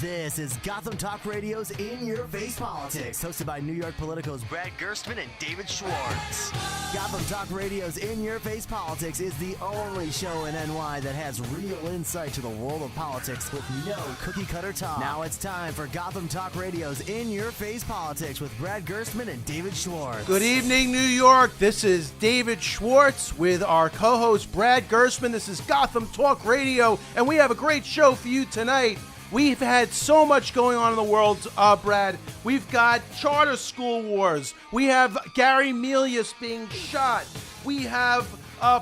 This is Gotham Talk Radio's In Your Face Politics, hosted by New York Politico's Brad Gerstmann and David Schwartz. Gotham Talk Radio's In Your Face Politics is the only show in NY that has real insight to the world of politics with no cookie-cutter talk. Now it's time for Gotham Talk Radio's In Your Face Politics with Brad Gerstmann and David Schwartz. Good evening, New York. This is David Schwartz with our co-host Brad Gerstmann. This is Gotham Talk Radio, and we have a great show for you tonight. We've had so much going on in the world, Brad. We've got charter school wars. We have Gary Milius being shot. We have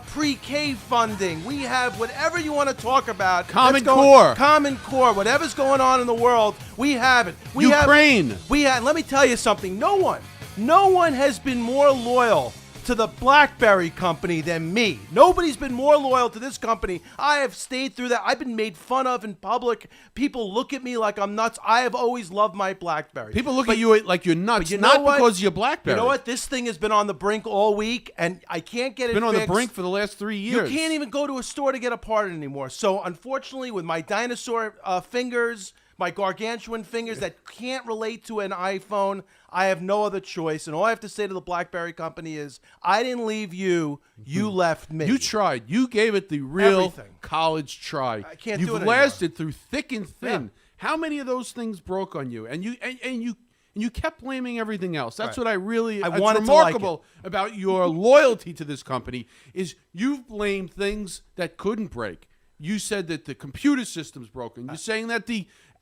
pre-K funding. We have whatever you want to talk about. Common Core. Common Core. Whatever's going on in the world, we have it. Ukraine. Let me tell you something. No one has been more loyal to the BlackBerry company than me. Nobody's been more loyal to this company. I have stayed through that. I've been made fun of in public. People look at me like I'm nuts. I have always loved my BlackBerry. People look at you like you're nuts, because of your BlackBerry. You know what? This thing has been on the brink all week, and I can't get it been fixed. On the brink for the last 3 years. You can't even go to a store to get a part anymore. So, unfortunately, with my dinosaur fingers, my gargantuan fingers that can't relate to an iPhone, I have no other choice. And all I have to say to the BlackBerry company is, I didn't leave you. You left me. You tried. You gave it the real Everything. College try. I can't You've do it lasted through thick and thin. Yeah. How many of those things broke on you? And you kept blaming everything else. That's what I wanted remarkable about your loyalty to this company is you've blamed things that couldn't break. You said that the computer system's broken. You're saying that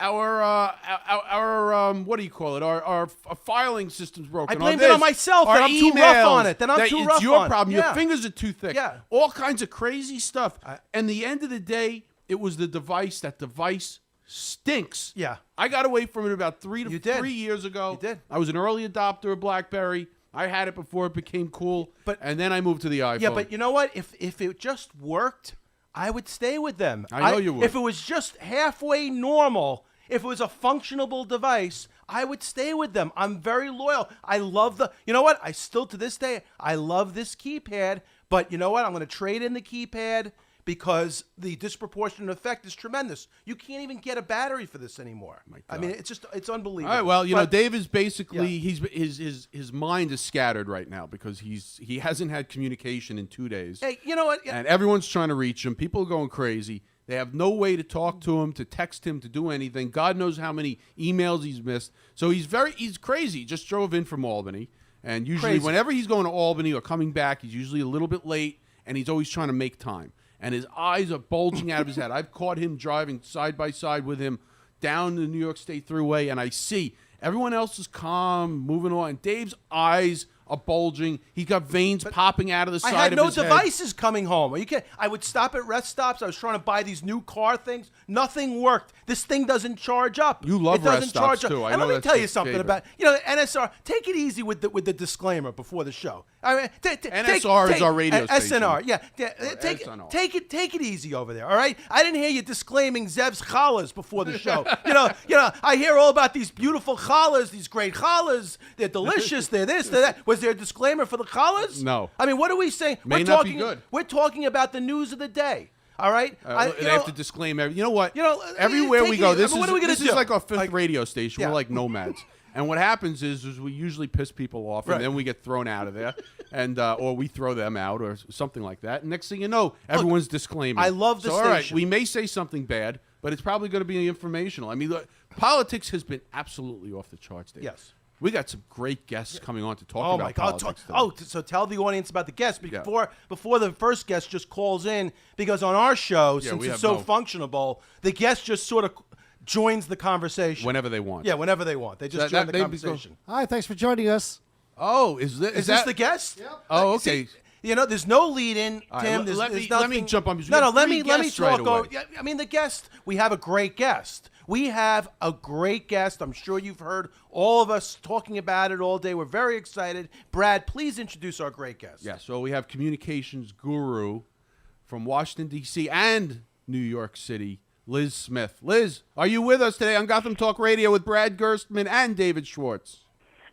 our what do you call it? Our filing system's broken. I blamed it on myself. That I'm too rough on it. It's your problem. Your fingers are too thick. Yeah. All kinds of crazy stuff. And the end of the day, it was the device. That device stinks. Yeah. I got away from it about 3 years ago. You did. I was an early adopter of BlackBerry. I had it before it became cool. And then I moved to the iPhone. Yeah, but you know what? If it just worked, I would stay with them. I know you would. If it was just halfway normal, if it was a functionable device, I would stay with them. I'm very loyal. I love you know what? I still, to this day, I love this keypad. But you know what? I'm going to trade in the keypad because the disproportionate effect is tremendous. You can't even get a battery for this anymore. I mean, it's unbelievable. All right, well, you know, Dave is basically his mind is scattered right now because he hasn't had communication in 2 days. Hey, you know what? And everyone's trying to reach him. People are going crazy. They have no way to talk to him, to text him, to do anything. God knows how many emails he's missed. So he's crazy. He just drove in from Albany, and usually whenever he's going to Albany or coming back, he's usually a little bit late, and he's always trying to make time. And his eyes are bulging out of his head. I've caught him driving side by side with him down the New York State Thruway, and I see everyone else is calm, moving on. And Dave's eyes are bulging. He got veins popping out of the side of his head. I had no devices coming home. I would stop at rest stops. I was trying to buy these new car things. Nothing worked. This thing doesn't charge up. You love rest stops, too. And let me tell you something about, NSR. Take it easy with the disclaimer before the show. I mean, NSR is our radio station. SNR, yeah. Take it easy over there, all right? I didn't hear you disclaiming Zev's challahs before the show. you know, I hear all about these beautiful challahs, these great challahs. They're delicious. They're this, they're that. Was there a disclaimer for the challahs? No. I mean, what are we saying? May not be good. We're talking about the news of the day. All right, they have to disclaim everything. You know what? Everywhere we go, this is like our fifth radio station. We're like nomads. And what happens is we usually piss people off, and then we get thrown out of there, and or we throw them out, or something like that. And next thing you know, everyone's disclaiming. I love the station. All right, we may say something bad, but it's probably going to be informational. I mean, look, politics has been absolutely off the charts, Dave. Yes. We got some great guests coming on to talk about politics. So tell the audience about the guests before the first guest just calls in, because on our show, since it's so functionable, the guest just sort of joins the conversation whenever they want. Yeah, whenever they want. They just join the conversation. Hi, thanks for joining us. Oh, is this the guest? Yep. Oh, okay. You know, there's no lead-in, Tim. Let me jump on. Let me talk. I mean, the guest. We have a great guest. We have a great guest. I'm sure you've heard all of us talking about it all day. We're very excited. Brad, please introduce our great guest. Yeah. So we have communications guru from Washington D.C. and New York City, Liz Smith. Liz, are you with us today on Gotham Talk Radio with Brad Gerstmann and David Schwartz?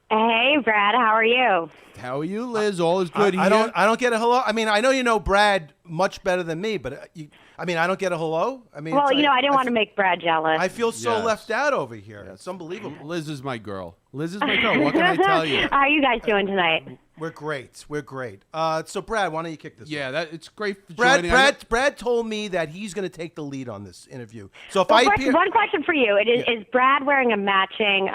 Hey, Brad, how are you? How are you, Liz? All is good I here. don't get a hello. I mean, I know you know Brad much better than me, but I don't get a hello. I mean, Well, I didn't want to make Brad jealous. I feel so Yes. left out over here. It's unbelievable. Liz is my girl. Liz is my girl. What can I tell you? How are you guys doing tonight? We're great. We're great. So, Brad, why don't you kick this? Yeah, off? it's great for Brad, joining. I know- Brad told me that he's going to take the lead on this interview. So if Well, I first, appear, one question for you: Is Brad wearing a matching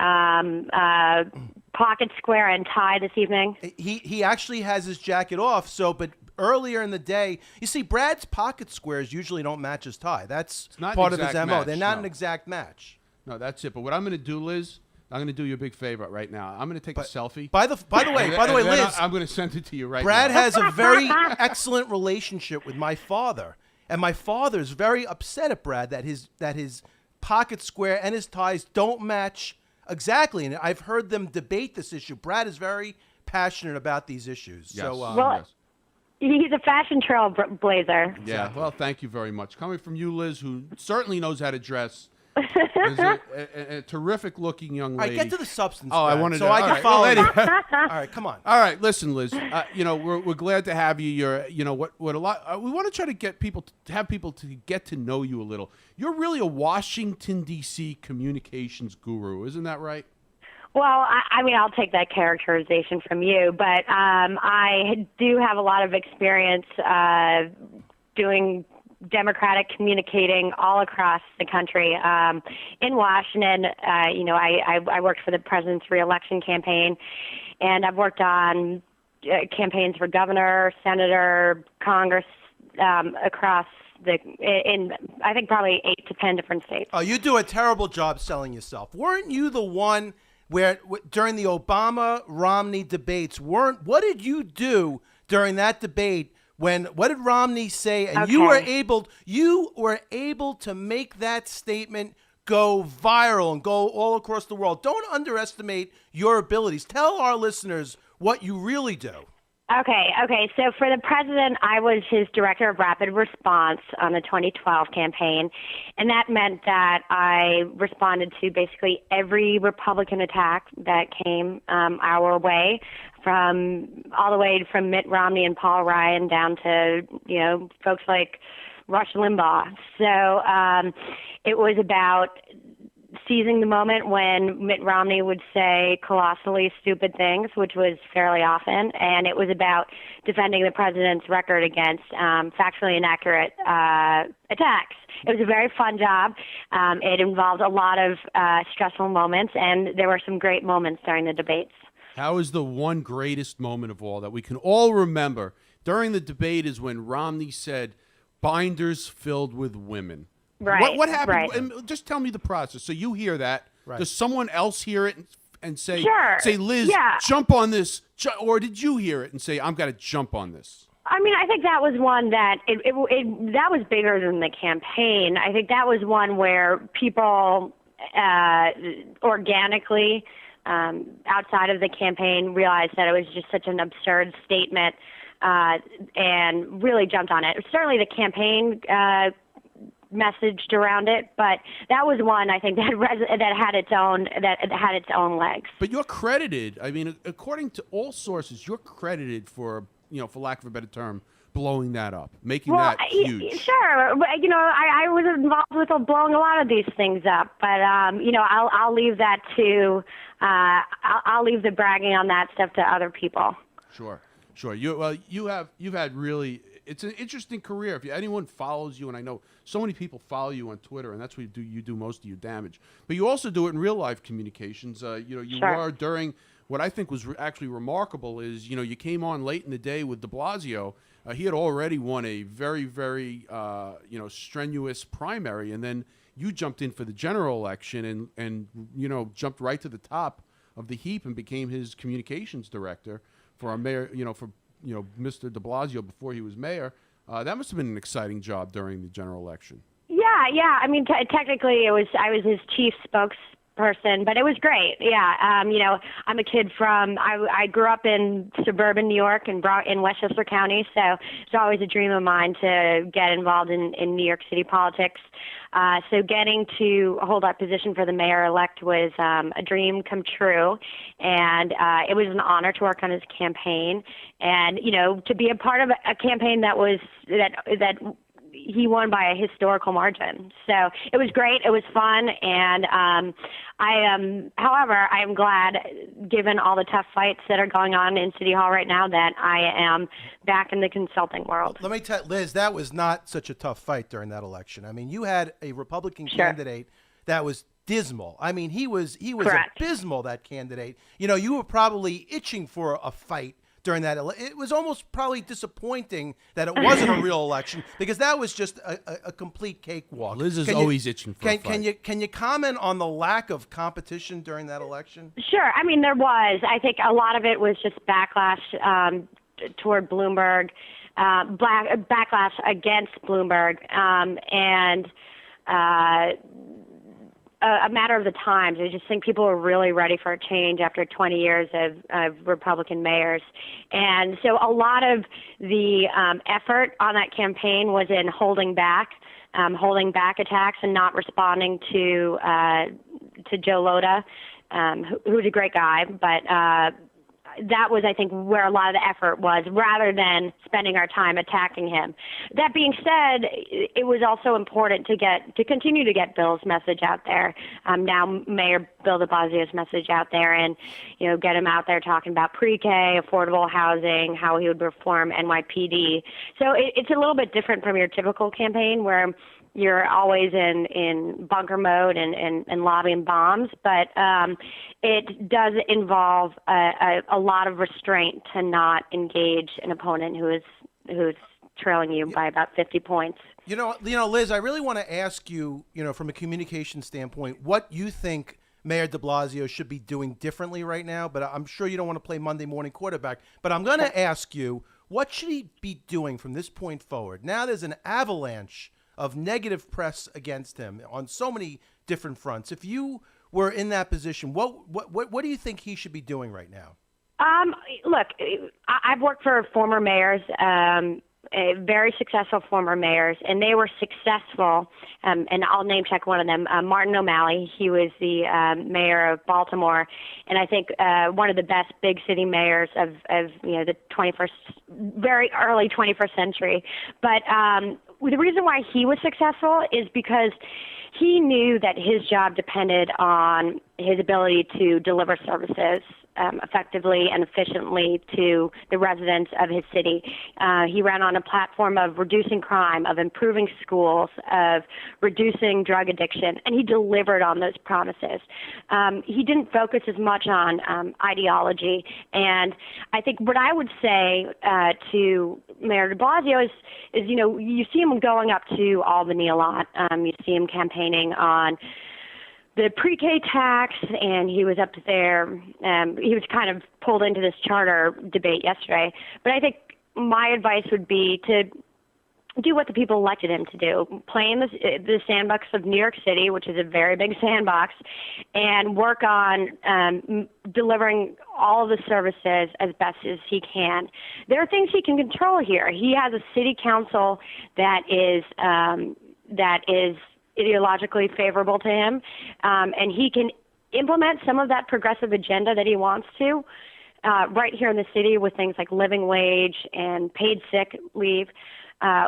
pocket square and tie this evening? he actually has his jacket off. So, but earlier in the day, you see, Brad's pocket squares usually don't match his tie. That's not an part of his exact MO. match, They're not no. an exact match. No, that's it. But what I'm going to do, Liz, I'm going to do you a big favor right now. I'm going to take a selfie. By the way, And then Liz, I'm going to send it to you right Brad now. has a very excellent relationship with my father, and my father's very upset at Brad that his pocket square and his ties don't match exactly. And I've heard them debate this issue. Brad is very passionate about these issues. Yes. So, Well, yes. He's a fashion trailblazer. Yeah, well, thank you very much. Coming from you, Liz, who certainly knows how to dress, is a terrific-looking young all right, lady. get to the substance. Oh, I Brad, wanted so to. I all can right, follow. well, you. anyway. All right, come on. All right, listen, Liz. We're glad to have you. You're, what a lot. We want to try to get people to have people to get to know you a little. You're really a Washington D.C. communications guru, isn't that right? Well, I mean, I'll take that characterization from you, but I do have a lot of experience doing Democratic communicating all across the country. In Washington, I worked for the president's reelection campaign, and I've worked on campaigns for governor, senator, Congress, across in I think probably 8 to 10 different states. Oh, you do a terrible job selling yourself. Weren't you the one where during the Obama-Romney debates, what did you do during that debate? What did Romney say? And you were able to make that statement go viral and go all across the world. Don't underestimate your abilities. Tell our listeners what you really do. Okay. So for the president, I was his director of rapid response on the 2012 campaign, and that meant that I responded to basically every Republican attack that came our way, all the way from Mitt Romney and Paul Ryan down to folks like Rush Limbaugh. So it was about seizing the moment when Mitt Romney would say colossally stupid things, which was fairly often, and it was about defending the president's record against factually inaccurate attacks. It was a very fun job. It involved a lot of stressful moments, and there were some great moments during the debates. How is the one greatest moment of all that we can all remember during the debate is when Romney said, "Binders filled with women." Right. What happened? Right. And just tell me the process. So you hear that. Right. Does someone else hear it and say, Sure. say, Liz, Yeah. jump on this? Or did you hear it and say, I'm going to jump on this? I mean, I think that was one that that was bigger than the campaign. I think that was one where people organically, outside of the campaign, realized that it was just such an absurd statement and really jumped on it. Certainly the campaign messaged around it, but that was one I think that had its own legs. But you're credited. I mean, according to all sources, you're credited for, for lack of a better term, blowing that up, making that huge. Sure, but, I was involved with blowing a lot of these things up, but I'll leave that to I'll leave the bragging on that stuff to other people. Sure. You've had really. It's an interesting career. If anyone follows you, and I know so many people follow you on Twitter, and that's where you do most of your damage. But you also do it in real life communications. You Sure. were during what I think was actually remarkable is you came on late in the day with De Blasio. He had already won a very, very strenuous primary, and then you jumped in for the general election and jumped right to the top of the heap and became his communications director for our mayor. Mr. De Blasio before he was mayor. That must have been an exciting job during the general election. Yeah. I mean, technically, I was his chief spokesperson person, but it was great. Yeah. I'm a kid I grew up in suburban New York and in Westchester County, so it's always a dream of mine to get involved in New York City politics. So getting to hold that position for the mayor-elect was a dream come true, and it was an honor to work on his campaign, and to be a part of a campaign that he won by a historical margin. So it was great. It was fun, and however, I am glad, given all the tough fights that are going on in City Hall right now, that I am back in the consulting world. Let me tell Liz, that was not such a tough fight during that election. I mean, you had a Republican candidate that was dismal. I mean, he was Correct. abysmal, that candidate. You were probably itching for a fight during that. It was almost probably disappointing that it wasn't a real election, because that was just a complete cakewalk. Liz is always itching for a fight. Can you comment on the lack of competition during that election? Sure. I mean, there was. I think a lot of it was just backlash toward Bloomberg, backlash against Bloomberg, and a matter of the times. I just think people were really ready for a change after 20 years of Republican mayors. And so a lot of the effort on that campaign was in holding back attacks and not responding to Joe Lhota, who's a great guy, but that was, I think, where a lot of the effort was, rather than spending our time attacking him. That being said, it was also important to continue to get Bill's message out there. Now Mayor Bill de Blasio's message out there, and get him out there talking about pre-K, affordable housing, how he would reform NYPD. So it's a little bit different from your typical campaign, where you're always in bunker mode and lobbying bombs, but it does involve a lot of restraint to not engage an opponent who's trailing you by about 50 points. Liz, I really want to ask you, from a communication standpoint, what you think Mayor de Blasio should be doing differently right now. But I'm sure you don't want to play Monday morning quarterback. But I'm going to ask you, what should he be doing from this point forward? Now there's an avalanche of negative press against him on so many different fronts. If you were in that position, what do you think he should be doing right now? Look, I've worked for former mayors, very successful former mayors, and they were successful. And I'll name check one of them, Martin O'Malley. He was the mayor of Baltimore, and I think one of the best big city mayors of the 21st, very early 21st century. But the reason why he was successful is because he knew that his job depended on his ability to deliver services effectively and efficiently to the residents of his city. He ran on a platform of reducing crime, of improving schools, of reducing drug addiction, and he delivered on those promises. He didn't focus as much on ideology, and I think what I would say to Mayor de Blasio is you see him going up to Albany a lot. You see him campaigning on the pre-K tax, and he was up there. He was kind of pulled into this charter debate yesterday. But I think my advice would be to do what the people elected him to do, play in the sandbox of New York City, which is a very big sandbox, and work on delivering all of the services as best as he can. There are things he can control here. He has a city council that is ideologically favorable to him, and he can implement some of that progressive agenda that he wants to right here in the city with things like living wage and paid sick leave,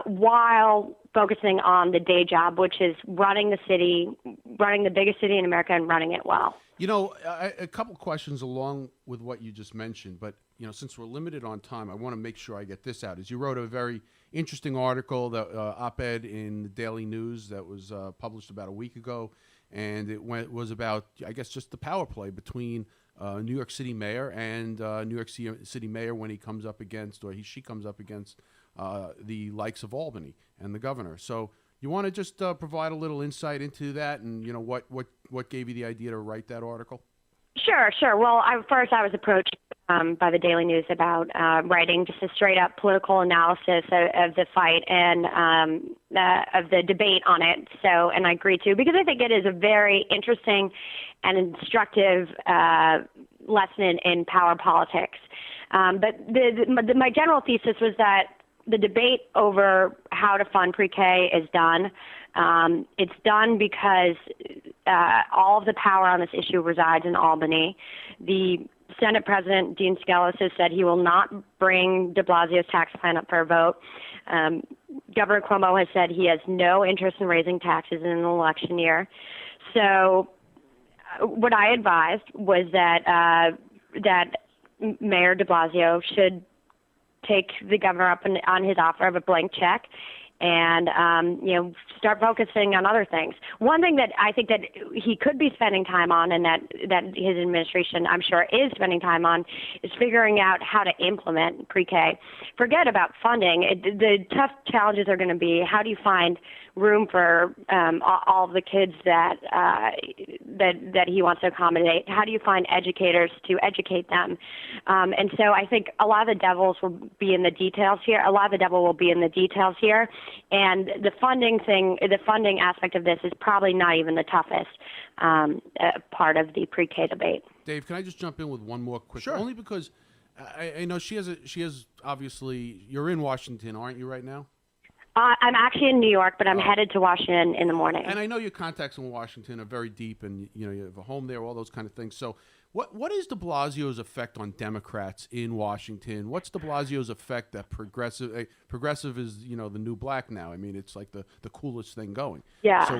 while focusing on the day job, which is running the city, running the biggest city in America and running it well. A couple questions along with what you just mentioned, but since we're limited on time, I want to make sure I get this out. As you wrote a very interesting article, that op-ed in the Daily News that was published about a week ago, and it was about, I guess, just the power play between New York City mayor and New York City mayor when he comes up against, or she comes up against the likes of Albany and the governor. So you want to just provide a little insight into that, and what gave you the idea to write that article? Sure. Well, first I was approached by the Daily News about writing just a straight-up political analysis of the fight and of the debate on it. So, and I agreed to, because I think it is a very interesting and instructive lesson in power politics. But my general thesis was that the debate over how to fund pre-K is done. It's done because all of the power on this issue resides in Albany. The Senate President, Dean Skelos, has said he will not bring de Blasio's tax plan up for a vote. Governor Cuomo has said he has no interest in raising taxes in an election year. So what I advised was that Mayor de Blasio should take the governor up on his offer of a blank check and start focusing on other things. One thing that I think that he could be spending time on, and that his administration, I'm sure, is spending time on, is figuring out how to implement pre-K. Forget about funding. The tough challenges are going to be, how do you find room for all of the kids that he wants to accommodate? How do you find educators to educate them? And so I think a lot of the devils will be in the details here. A lot of the devil will be in the details here. And the funding aspect of this is probably not even the toughest part of the pre-K debate. Dave, can I just jump in with one more quick? Sure. Only because I know she has obviously, you're in Washington, aren't you, right now? I'm actually in New York, but I'm headed to Washington in the morning. And I know your contacts in Washington are very deep, and you have a home there, all those kind of things. So, what is de Blasio's effect on Democrats in Washington? What's de Blasio's effect that progressive is the new black now? I mean, it's like the coolest thing going. Yeah. So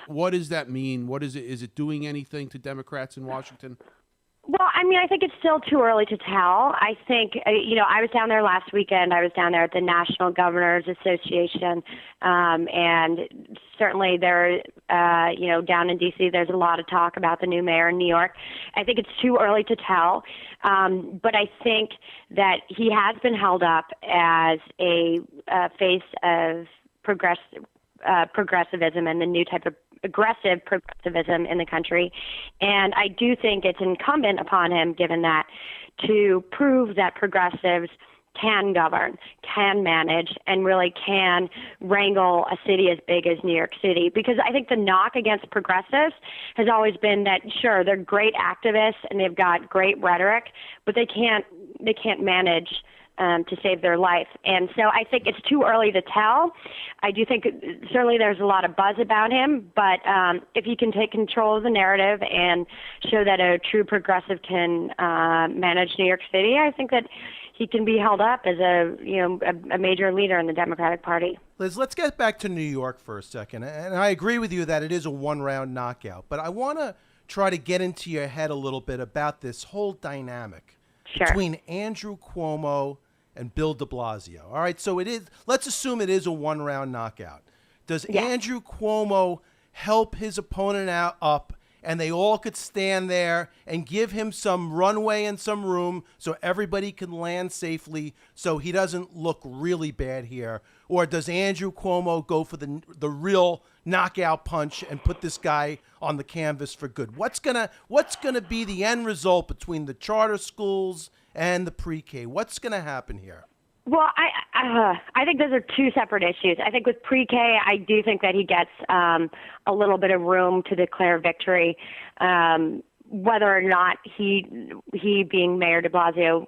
what does that mean? What is it? Is it doing anything to Democrats in Washington? Well, I mean, I think it's still too early to tell. I think, I was down there last weekend. I was down there at the National Governors Association, and certainly there, down in D.C., there's a lot of talk about the new mayor in New York. I think it's too early to tell, but I think that he has been held up as a face of progressivism and the new type of aggressive progressivism in the country. And I do think it's incumbent upon him, given that, to prove that progressives can govern, can manage, and really can wrangle a city as big as New York City. Because I think the knock against progressives has always been that, sure, they're great activists and they've got great rhetoric, but they can't manage to save their life. And so I think it's too early to tell. I do think certainly there's a lot of buzz about him, but if he can take control of the narrative and show that a true progressive can manage New York City, I think that he can be held up as a major leader in the Democratic Party. Liz, let's get back to New York for a second. And I agree with you that it is a one-round knockout, but I want to try to get into your head a little bit about this whole dynamic between Andrew Cuomo and Bill de Blasio. All right, so let's assume it is a one-round knockout. Does Andrew Cuomo help his opponent up, and they all could stand there and give him some runway and some room so everybody can land safely so he doesn't look really bad here? Or does Andrew Cuomo go for the real knockout punch and put this guy on the canvas for good? What's gonna be the end result between the charter schools and the pre-K? What's going to happen here? Well, I think those are two separate issues. I think with pre-K, I do think that he gets a little bit of room to declare victory, whether or not he being Mayor de Blasio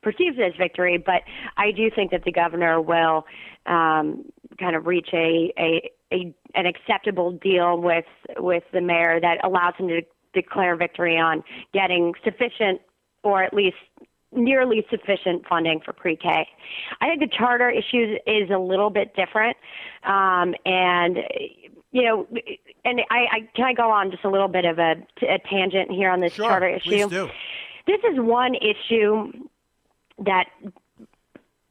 perceives it as victory. But I do think that the governor will kind of reach an acceptable deal with the mayor that allows him to declare victory on getting sufficient, or at least nearly sufficient, funding for pre-K. I think the charter issue is a little bit different, and can I go on just a little bit of a tangent here on this charter issue? Please do. This is one issue that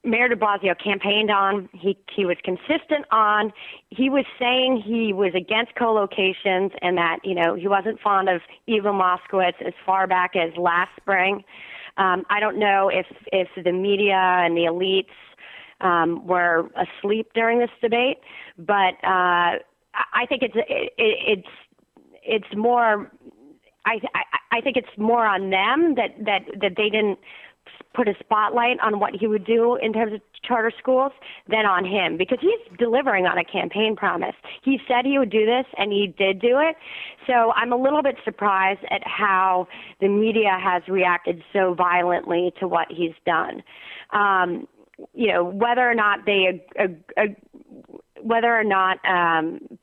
Mayor de Blasio campaigned on. He was consistent on. He was saying he was against co-locations and that he wasn't fond of Eva Moskowitz as far back as last spring. I don't know if the media and the elites were asleep during this debate, but I think it's more. I think it's more on them that they didn't put a spotlight on what he would do in terms of charter schools than on him, because he's delivering on a campaign promise. He said he would do this, and he did do it. So I'm a little bit surprised at how the media has reacted so violently to what he's done. Whether or not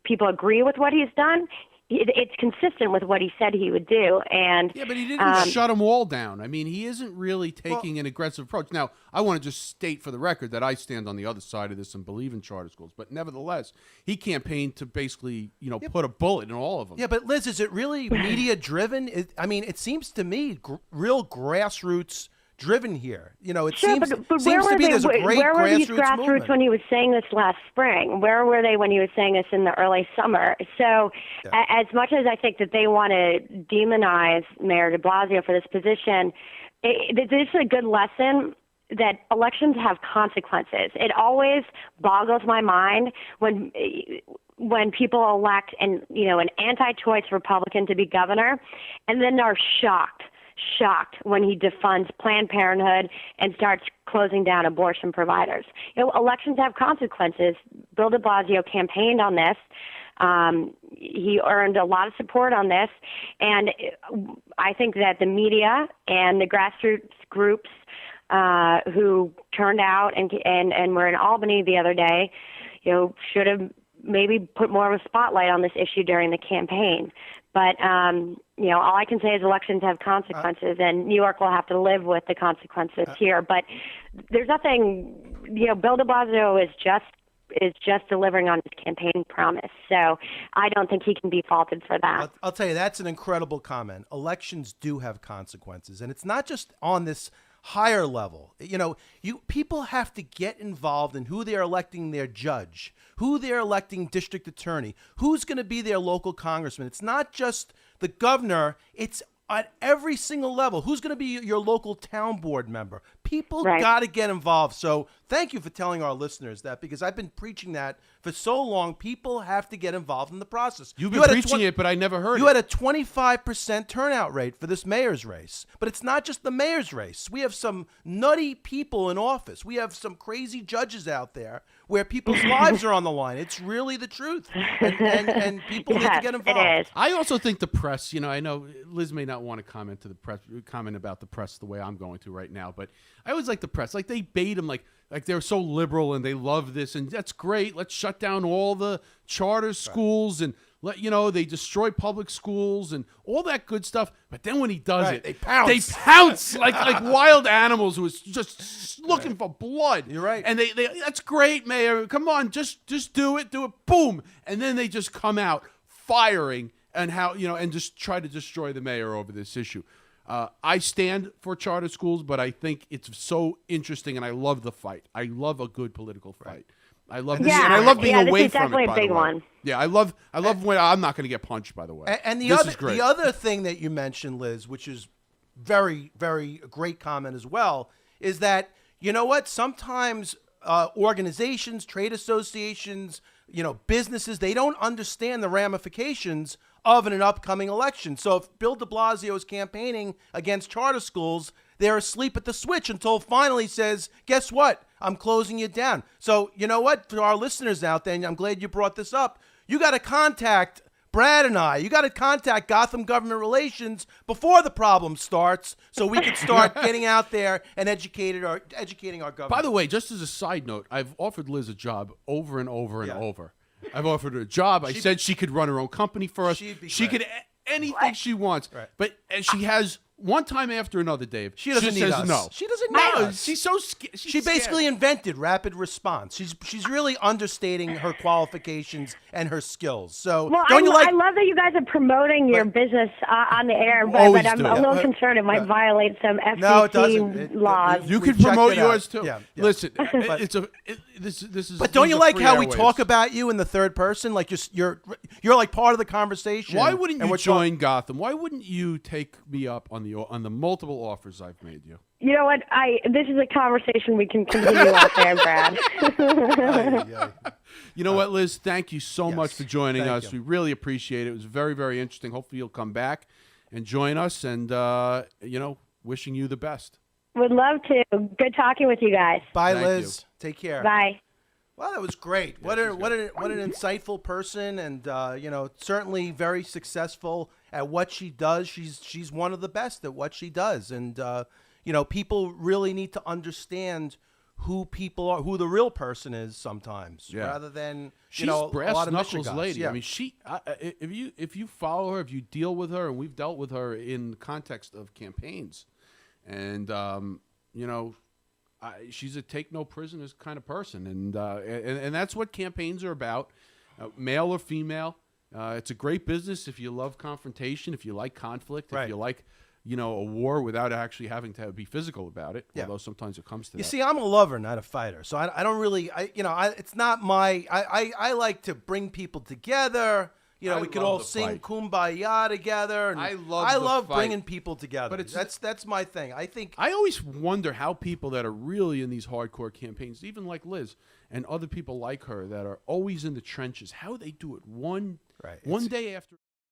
people agree with what he's done, it's consistent with what he said he would do. And yeah, but he didn't shut them all down. I mean, he isn't really taking an aggressive approach. Now, I want to just state for the record that I stand on the other side of this and believe in charter schools. But nevertheless, he campaigned to basically, put a bullet in all of them. Yeah, but Liz, is it really media driven? It seems to me real grassroots driven here. It seems to be there's a great where were these grassroots movement. When he was saying this last spring? Where were they when he was saying this in the early summer? So as much as I think that they want to demonize Mayor de Blasio for this position, this is a good lesson that elections have consequences. It always boggles my mind when people elect an anti-choice Republican to be governor and then are shocked when he defunds Planned Parenthood and starts closing down abortion providers. Elections have consequences. Bill de Blasio campaigned on this. He earned a lot of support on this. And I think that the media and the grassroots groups who turned out and were in Albany the other day, should have maybe put more of a spotlight on this issue during the campaign. But, all I can say is elections have consequences, and New York will have to live with the consequences here. But there's nothing, Bill de Blasio is just delivering on his campaign promise. So I don't think he can be faulted for that. I'll tell you, that's an incredible comment. Elections do have consequences, and it's not just on this higher level. People have to get involved in who they're electing their judge, who they're electing district attorney, who's going to be their local congressman. It's not just the governor, it's at every single level. Who's going to be your local town board member? People got to get involved. So thank you for telling our listeners that, because I've been preaching that for so long. People have to get involved in the process. You've been preaching it, but I never heard it. You had a 25% turnout rate for this mayor's race. But it's not just the mayor's race. We have some nutty people in office. We have some crazy judges out there where people's lives are on the line. It's really the truth. And people need to get involved. It is. I also think the press, I know Liz may not want to comment about the press the way I'm going to right now, but I always like the press. Like, they bait them like they're so liberal and they love this, and that's great. Let's shut down all the charter schools and they destroy public schools and all that good stuff. But then when he does it, they pounce. They pounce like wild animals who is just looking for blood. You're right. And they that's great, Mayor. Come on, just do it, boom. And then they just come out firing and and just try to destroy the mayor over this issue. I stand for charter schools, but I think it's so interesting, and I love the fight. I love a good political fight. I love this, and I love being away from it. This is definitely a big one. Yeah, I love when I'm not going to get punched. By the way, and this is great. The other thing that you mentioned, Liz, which is very, very great comment as well, is that sometimes organizations, trade associations, businesses, they don't understand the ramifications of an upcoming election. So if Bill de Blasio is campaigning against charter schools, they're asleep at the switch until finally says, guess what? I'm closing you down. So you know what? For our listeners out there, and I'm glad you brought this up, you got to contact Brad and I. You got to contact Gotham Government Relations before the problem starts, so we can start getting out there and educating our government. By the way, just as a side note, I've offered Liz a job over and over and over. I've offered her a job. I said she could run her own company for us. She could anything she wants. Right. But she has one time after another, Dave. She doesn't need says us. No. She doesn't need us. She's so scared. She basically invented rapid response. She's really understating her qualifications and her skills. So I love that you guys are promoting your business on the air, but I'm a little concerned it might violate some FCC laws. You can promote yours too. Yeah. Listen, this is. But don't you like how we talk about you in the third person? Like you're like part of the conversation. Why wouldn't you join Gotham? Why wouldn't you take me up on the multiple offers I've made you? You know what? This is a conversation we can continue out there, Brad. You know what, Liz? Thank you so much for joining us. We really appreciate it. It was very, very interesting. Hopefully you'll come back. and join us. And wishing you the best. Would love to. Good talking with you guys. Bye, Thank Liz. Take care. Bye. Well, that was great. What an insightful person, and certainly very successful at what she does. She's one of the best at what she does, and people really need to understand who people are, who the real person is sometimes, rather than she's a brass lot of knuckles Michigan lady. Yeah. I mean, if you follow her, if you deal with her, and we've dealt with her in the context of campaigns, and she's a take no prisoners kind of person, and that's what campaigns are about, male or female. It's a great business if you love confrontation, if you like conflict, if you like a war without actually having to be physical about it. Although sometimes it comes to that. You see, I'm a lover, not a fighter, so I don't really. It's not my. I like to bring people together. We could all sing "Kumbaya" together. And I love the fight. bringing people together. But that's my thing. I always wonder how people that are really in these hardcore campaigns, even like Liz and other people like her that are always in the trenches, how they do it one day after.